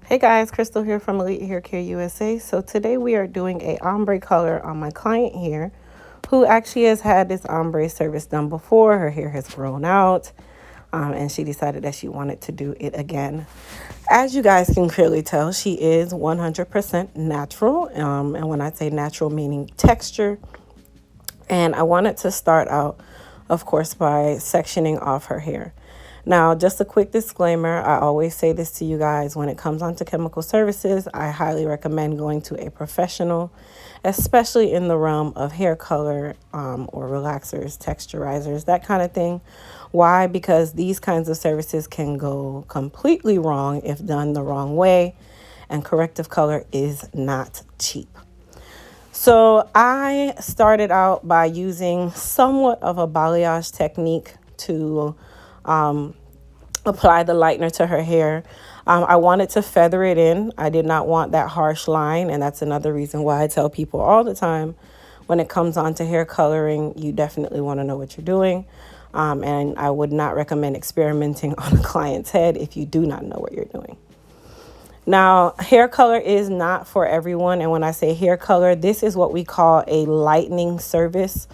Hey guys, Crystal here from Elite Hair Care USA. So today we are doing a ombre color on my client here who actually has had this ombre service done before. Her hair has grown out and she decided that she wanted to do it again. As you guys can clearly tell, she is 100% natural. And when I say natural, meaning texture. And I wanted to start out, of course, by sectioning off her hair. Now, just a quick disclaimer, I always say this to you guys, when it comes onto chemical services, I highly recommend going to a professional, especially in the realm of hair color or relaxers, texturizers, that kind of thing. Why? Because these kinds of services can go completely wrong if done the wrong way, and corrective color is not cheap. So I started out by using somewhat of a balayage technique to apply the lightener to her hair. I wanted to feather it in. I did not want that harsh line, and that's another reason why I tell people all the time, when it comes on to hair coloring, you definitely want to know what you're doing. And I would not recommend experimenting on a client's head if you do not know what you're doing. Now, hair color is not for everyone. And when I say hair color, this is what we call a lightening service,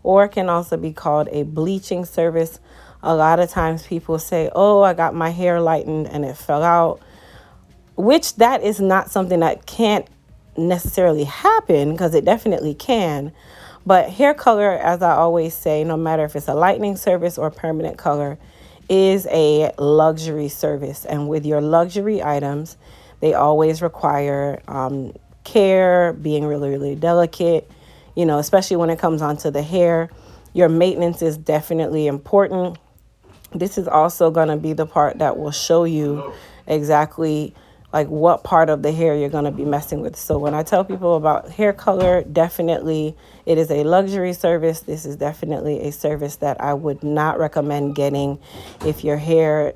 or it can also be called a bleaching service. A lot of times people say, oh, I got my hair lightened and it fell out, which that is not something that can't necessarily happen, because it definitely can. But hair color, as I always say, no matter if it's a lightening service or permanent color, is a luxury service. And with your luxury items, they always require care, being really, really delicate, especially when it comes onto the hair. Your maintenance is definitely important. This is also going to be the part that will show you exactly like what part of the hair you're going to be messing with. So when I tell people about hair color, definitely it is a luxury service. This is definitely a service that I would not recommend getting if your hair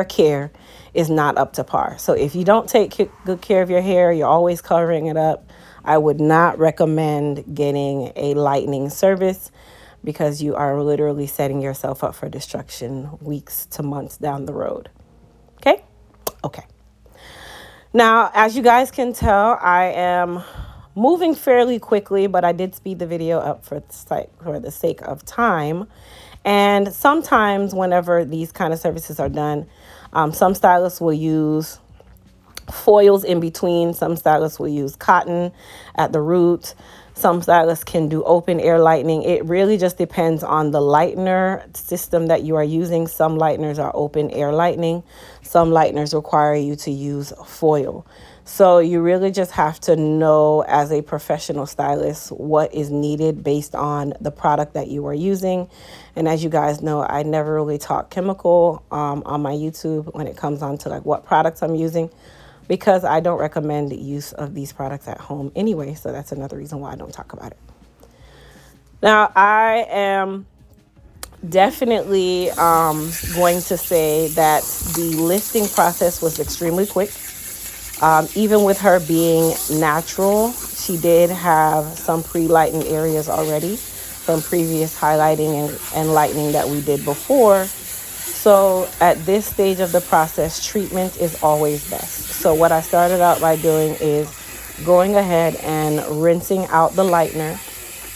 care is not up to par. So if you don't take good care of your hair, you're always covering it up, I would not recommend getting a lightening service, because you are literally setting yourself up for destruction weeks to months down the road. Okay? Okay. Now, as you guys can tell, I am moving fairly quickly, but I did speed the video up for the sake of time. And sometimes whenever these kind of services are done, some stylists will use foils in between. Some stylists will use cotton at the root. Some stylists can do open air lightening. It really just depends on the lightener system that you are using. Some lighteners are open air lightening. Some lighteners require you to use foil. So you really just have to know, as a professional stylist, what is needed based on the product that you are using. And as you guys know, I never really talk chemical on my YouTube when it comes on to like what products I'm using, because I don't recommend the use of these products at home anyway. So that's another reason why I don't talk about it. Now, I am definitely going to say that the lifting process was extremely quick. Even with her being natural, she did have some pre-lightened areas already from previous highlighting and lightening that we did before. So at this stage of the process, treatment is always best. So what I started out by doing is going ahead and rinsing out the lightener.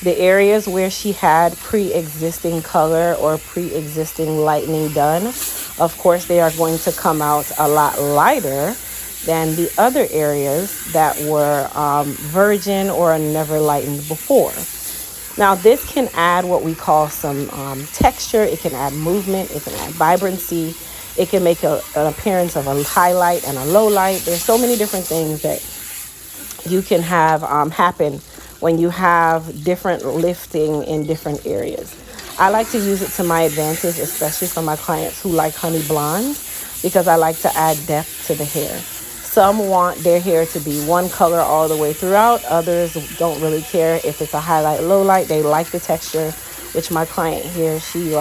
The areas where she had pre-existing color or pre-existing lightening done, of course, they are going to come out a lot lighter than the other areas that were virgin or never lightened before. Now, this can add what we call some texture. It can add movement. It can add vibrancy. It can make an appearance of a highlight and a low light. There's so many different things that you can have happen when you have different lifting in different areas. I like to use it to my advantage, especially for my clients who like honey blonde, because I like to add depth to the hair. Some want their hair to be one color all the way throughout. Others don't really care if it's a highlight, low light. They like the texture, which my client here, she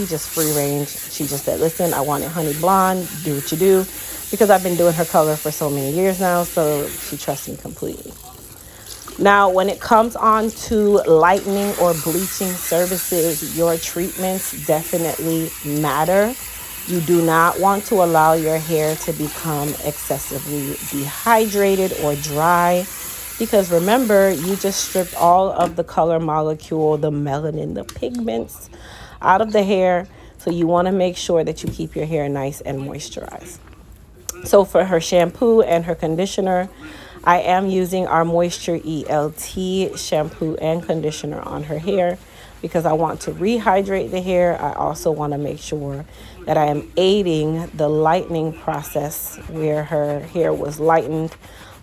just free range. She just said, listen, I want it honey blonde, do what you do, because I've been doing her color for so many years now, so she trusts me completely. Now, when it comes on to lightening or bleaching services, your treatments definitely matter. You do not want to allow your hair to become excessively dehydrated or dry, because remember, you just stripped all of the color molecule, the melanin, the pigments out of the hair. So you want to make sure that you keep your hair nice and moisturized. So for her shampoo and her conditioner, I am using our Moisture ELT shampoo and conditioner on her hair because I want to rehydrate the hair. I also want to make sure that I am aiding the lightening process where her hair was lightened,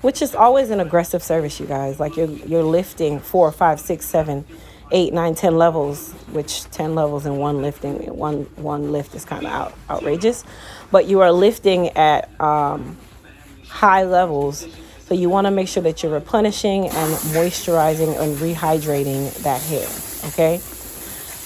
which is always an aggressive service, you guys. Like you're lifting 4, 5, 6, 7, 8, 9, 10 levels, which 10 levels in one lifting, one lift is kind of outrageous. But you are lifting at high levels. So you want to make sure that you're replenishing and moisturizing and rehydrating that hair, okay?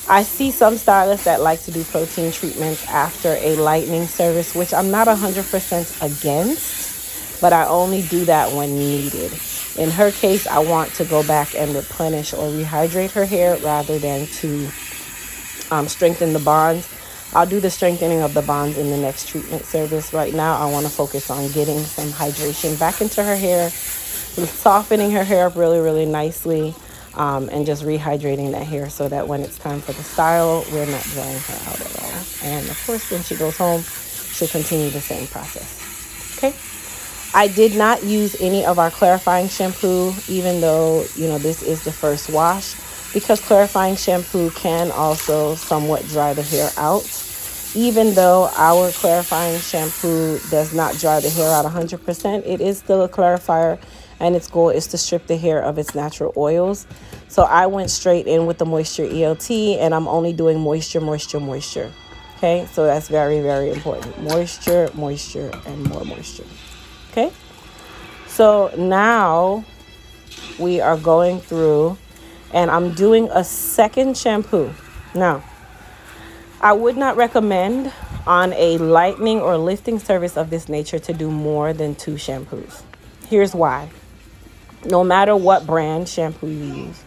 I see some stylists that like to do protein treatments after a lightening service, which I'm not 100% against, but I only do that when needed. In her case, I want to go back and replenish or rehydrate her hair rather than to strengthen the bonds. I'll do the strengthening of the bonds in the next treatment service. Right now, I want to focus on getting some hydration back into her hair, softening her hair up really, really nicely, and just rehydrating that hair so that when it's time for the style, we're not drying her out at all. And of course, when she goes home, she'll continue the same process. Okay. I did not use any of our clarifying shampoo, even though, this is the first wash, because clarifying shampoo can also somewhat dry the hair out. Even though our clarifying shampoo does not dry the hair out 100%, it is still a clarifier, and its goal is to strip the hair of its natural oils. So I went straight in with the Moisture ELT, and I'm only doing moisture, moisture, moisture. Okay, so that's very, very important. Moisture, moisture, and more moisture. Okay, so now we are going through and I'm doing a second shampoo. Now, I would not recommend on a lightening or lifting service of this nature to do more than 2 shampoos. Here's why. No matter what brand shampoo you use,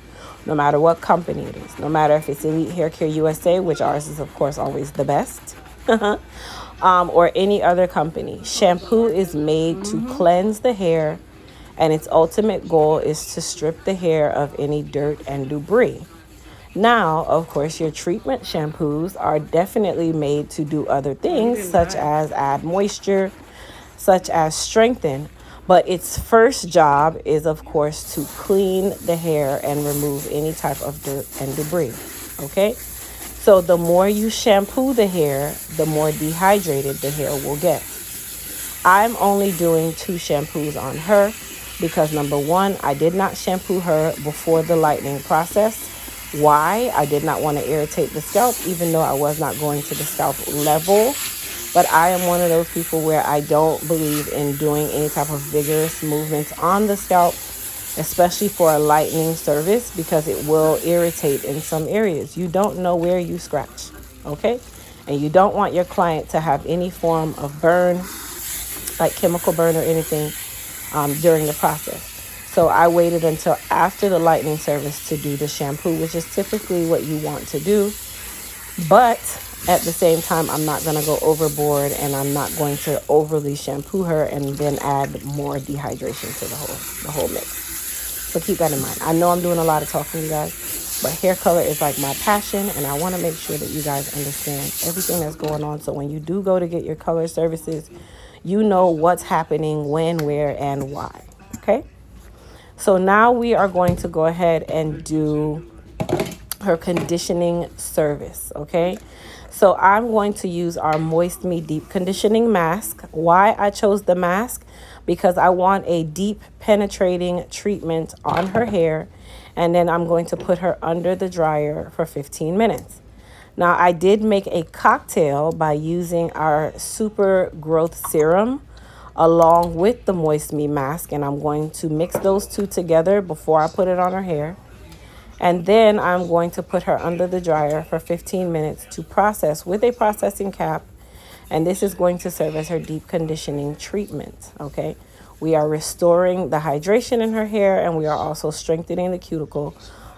no matter what company it is, no matter if it's Elite Hair Care USA, which ours is of course always the best, or any other company, shampoo is made to cleanse the hair, and its ultimate goal is to strip the hair of any dirt and debris. Now, of course, your treatment shampoos are definitely made to do other things, such as add moisture, such as strengthen. But its first job is, of course, to clean the hair and remove any type of dirt and debris. Okay? So the more you shampoo the hair, the more dehydrated the hair will get. I'm only doing 2 shampoos on her because, number one, I did not shampoo her before the lightening process. Why? I did not want to irritate the scalp, even though I was not going to the scalp level. But I am one of those people where I don't believe in doing any type of vigorous movements on the scalp, especially for a lightening service, because it will irritate in some areas. You don't know where you scratch, okay? And you don't want your client to have any form of burn, like chemical burn or anything, during the process. So I waited until after the lightening service to do the shampoo, which is typically what you want to do. But at the same time, I'm not going to go overboard, and I'm not going to overly shampoo her and then add more dehydration to the whole mix. So keep that in mind. I know I'm doing a lot of talking, you guys, but hair color is like my passion, and I want to make sure that you guys understand everything that's going on. So when you do go to get your color services, you know what's happening, when, where, and why. Okay? So now we are going to go ahead and do her conditioning service, okay? So I'm going to use our Moist Me Deep Conditioning Mask. Why I chose the mask? Because I want a deep penetrating treatment on her hair, and then I'm going to put her under the dryer for 15 minutes. Now, I did make a cocktail by using our Super Growth Serum along with the Moist Me mask, and I'm going to mix those two together before I put it on her hair. And then I'm going to put her under the dryer for 15 minutes to process with a processing cap, and this is going to serve as her deep conditioning treatment, okay? We are restoring the hydration in her hair, and we are also strengthening the cuticle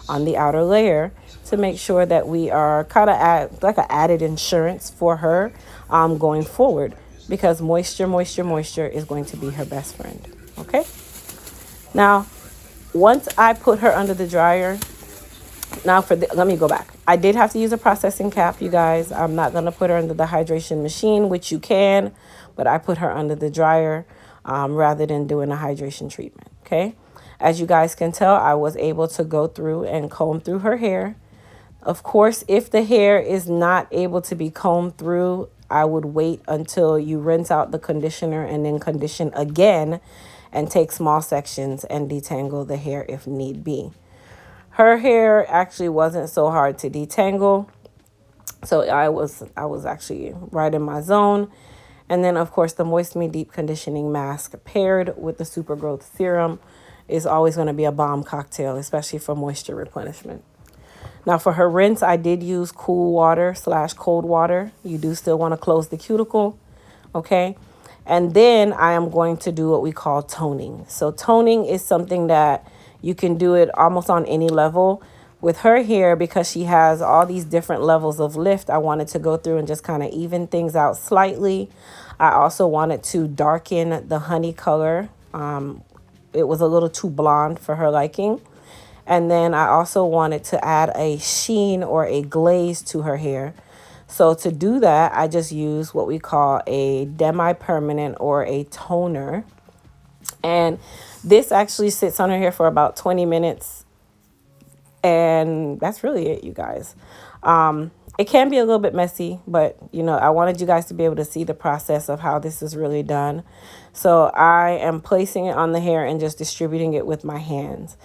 on the outer layer to make sure that we are kind of like an added insurance for her. going forward, because moisture, moisture, moisture is going to be her best friend. Okay. Now, once I put her under the dryer, now let me go back. I did have to use a processing cap, you guys. I'm not going to put her under the hydration machine, which you can, but I put her under the dryer rather than doing a hydration treatment. Okay. As you guys can tell, I was able to go through and comb through her hair. Of course, if the hair is not able to be combed through, I would wait until you rinse out the conditioner and then condition again and take small sections and detangle the hair if need be. Her hair actually wasn't so hard to detangle, so I was actually right in my zone. And then, of course, the Moist Me Deep Conditioning Mask paired with the Super Growth Serum is always going to be a bomb cocktail, especially for moisture replenishment. Now, for her rinse, I did use cool water / cold water. You do still want to close the cuticle, okay? And then I am going to do what we call toning. So toning is something that you can do it almost on any level. With her hair, because she has all these different levels of lift, I wanted to go through and just kind of even things out slightly. I also wanted to darken the honey color. It was a little too blonde for her liking. And then I also wanted to add a sheen or a glaze to her hair. So to do that, I just use what we call a demi-permanent or a toner. And this actually sits on her hair for about 20 minutes. And that's really it, you guys. It can be a little bit messy, but, I wanted you guys to be able to see the process of how this is really done. So I am placing it on the hair and just distributing it with my hands.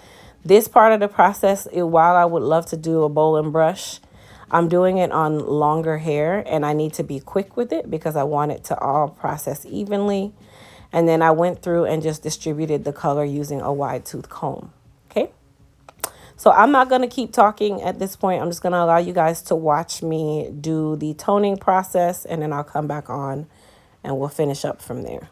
This part of the process, while I would love to do a bowl and brush, I'm doing it on longer hair, and I need to be quick with it because I want it to all process evenly. And then I went through and just distributed the color using a wide tooth comb. Okay. So I'm not going to keep talking at this point. I'm just going to allow you guys to watch me do the toning process, and then I'll come back on and we'll finish up from there.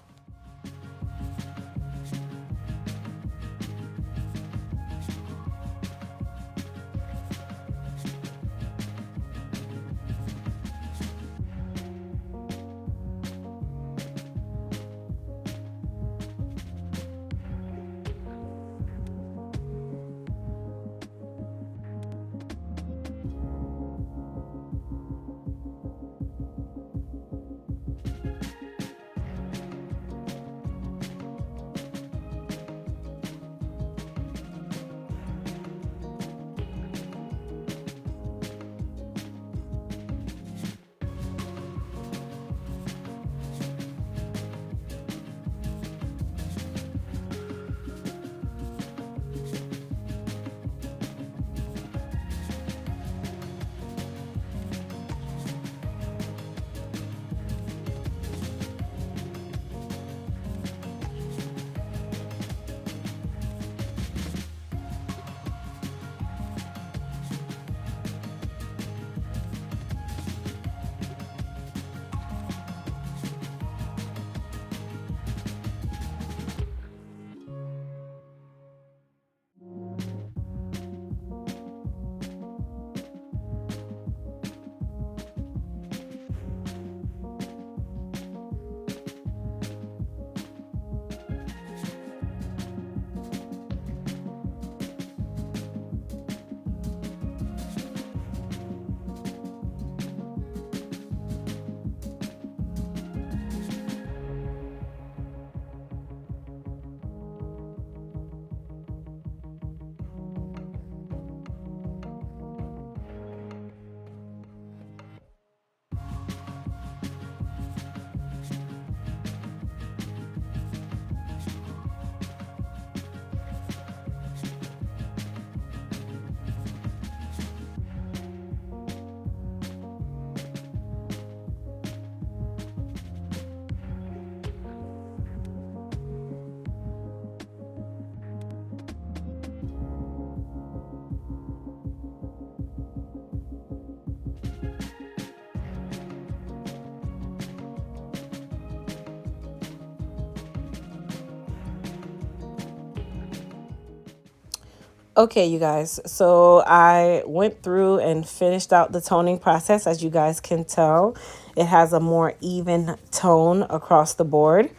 Okay, you guys, so I went through and finished out the toning process. As you guys can tell, It has a more even tone across the board.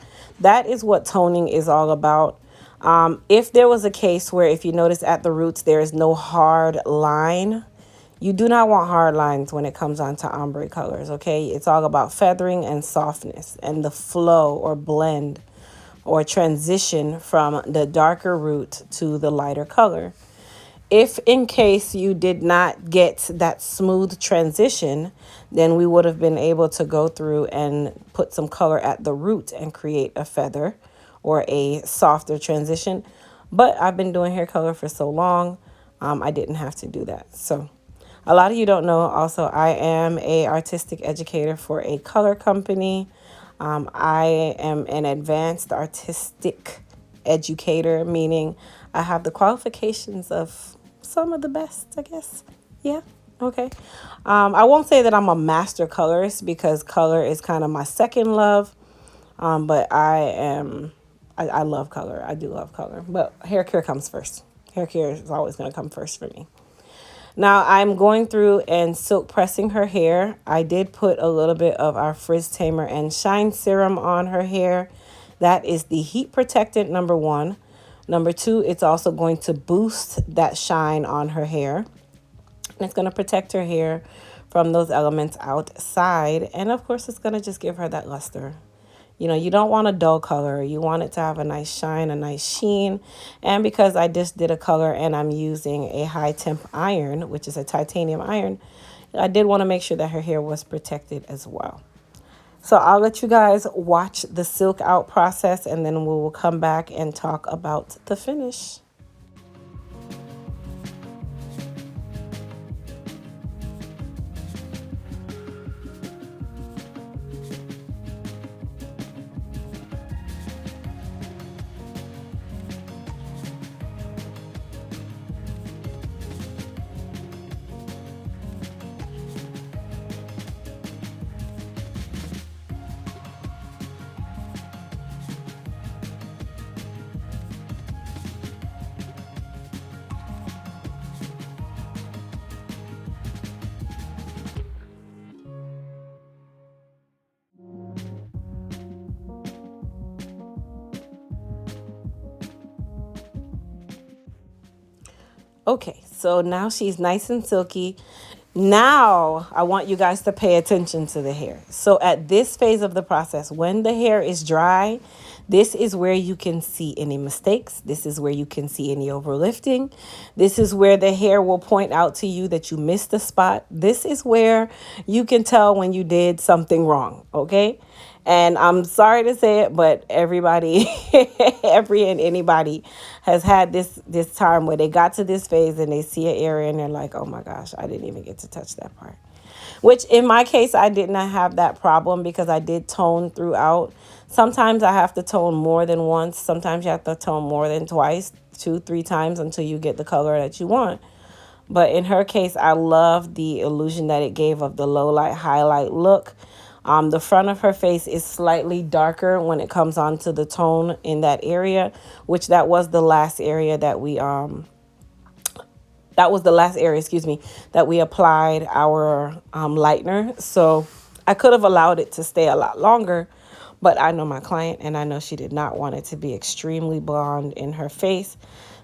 That is what toning is all about. If there was a case where, if you notice at the roots, there is no hard line, you do not want hard lines when it comes on to ombre colors, okay? It's all about feathering and softness and the flow or blend or transition from the darker root to the lighter color. If in case you did not get that smooth transition, then we would have been able to go through and put some color at the root and create a feather or a softer transition. But I've been doing hair color for so long, I didn't have to do that. So a lot of you don't know also, I am a artistic educator for a color company. I am an advanced artistic educator, meaning I have the qualifications of some of the best, I guess. Yeah, okay. I won't say that I'm a master colorist because color is kind of my second love. But I love color. I do love color. But hair care comes first. Hair care is always going to come first for me. Now I'm going through and silk pressing her hair. I did put a little bit of our Frizz Tamer and Shine Serum on her hair. That is the heat protectant, number one. Number two, it's also going to boost that shine on her hair. And it's going to protect her hair from those elements outside. And of course, it's going to just give her that luster. You know, you don't want a dull color. You want it to have a nice shine, a nice sheen. And because I just did a color and I'm using a high temp iron, which is a titanium iron, I did want to make sure that her hair was protected as well. So I'll let you guys watch the silk out process and then we will come back and talk about the finish. Okay, so now she's nice and silky. Now I want you guys to pay attention to the hair. So at this phase of the process, when the hair is dry, this is where you can see any mistakes. This is where you can see any overlifting. This is where the hair will point out to you that you missed a spot. This is where you can tell when you did something wrong, okay? And I'm sorry to say it, but everybody, anybody has had this time where they got to this phase and they see an area and they're like, oh my gosh, I didn't even get to touch that part. Which in my case, I did not have that problem because I did tone throughout. Sometimes I have to tone more than once. Sometimes you have to tone more than twice, 2-3 times until you get the color that you want. But in her case, I love the illusion that it gave of the low light highlight look. The front of her face is slightly darker when it comes onto the tone in that area, which that was the last area that we that we applied our lightener. So I could have allowed it to stay a lot longer, but I know my client and I know she did not want it to be extremely blonde in her face.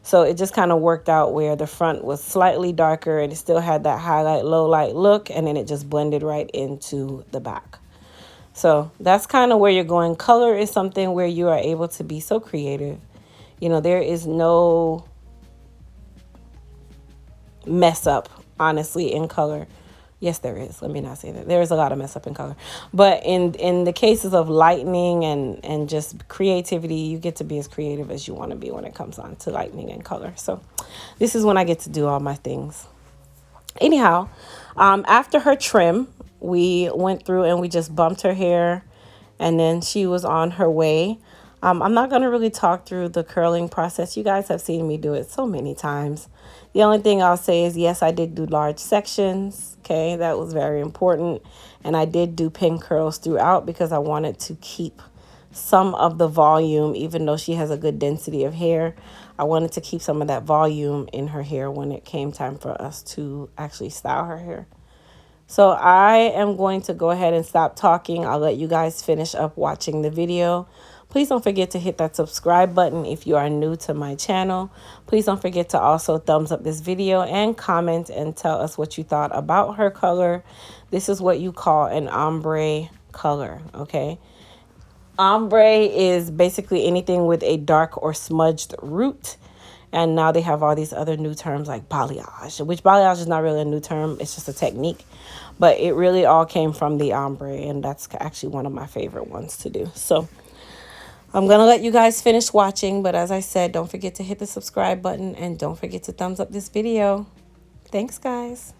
So it just kind of worked out where the front was slightly darker and it still had that highlight, low light look, and then it just blended right into the back. So that's kind of where you're going. Color is something where you are able to be so creative. You know, there is no mess up, honestly, in color. Yes, there is. Let me not say that. There is a lot of mess up in color. But in the cases of lightening and just creativity, you get to be as creative as you want to be when it comes on to lightening and color. So this is when I get to do all my things. Anyhow, after her trim, we went through and we just bumped her hair and then she was on her way. I'm not going to really talk through the curling process. You guys have seen me do it so many times. The only thing I'll say is, yes, I did do large sections. Okay, that was very important. And I did do pin curls throughout because I wanted to keep some of the volume, even though she has a good density of hair. I wanted to keep some of that volume in her hair when it came time for us to actually style her hair. So I am going to go ahead and stop talking. I'll let you guys finish up watching the video. Please don't forget to hit that subscribe button if you are new to my channel. Please don't forget to also thumbs up this video and comment and tell us what you thought about her color. This is what you call an ombre color, okay? Ombre is basically anything with a dark or smudged root. And now they have all these other new terms like balayage, which balayage is not really a new term. It's just a technique. But it really all came from the ombre. And that's actually one of my favorite ones to do. So I'm going to let you guys finish watching. But as I said, don't forget to hit the subscribe button. And don't forget to thumbs up this video. Thanks, guys.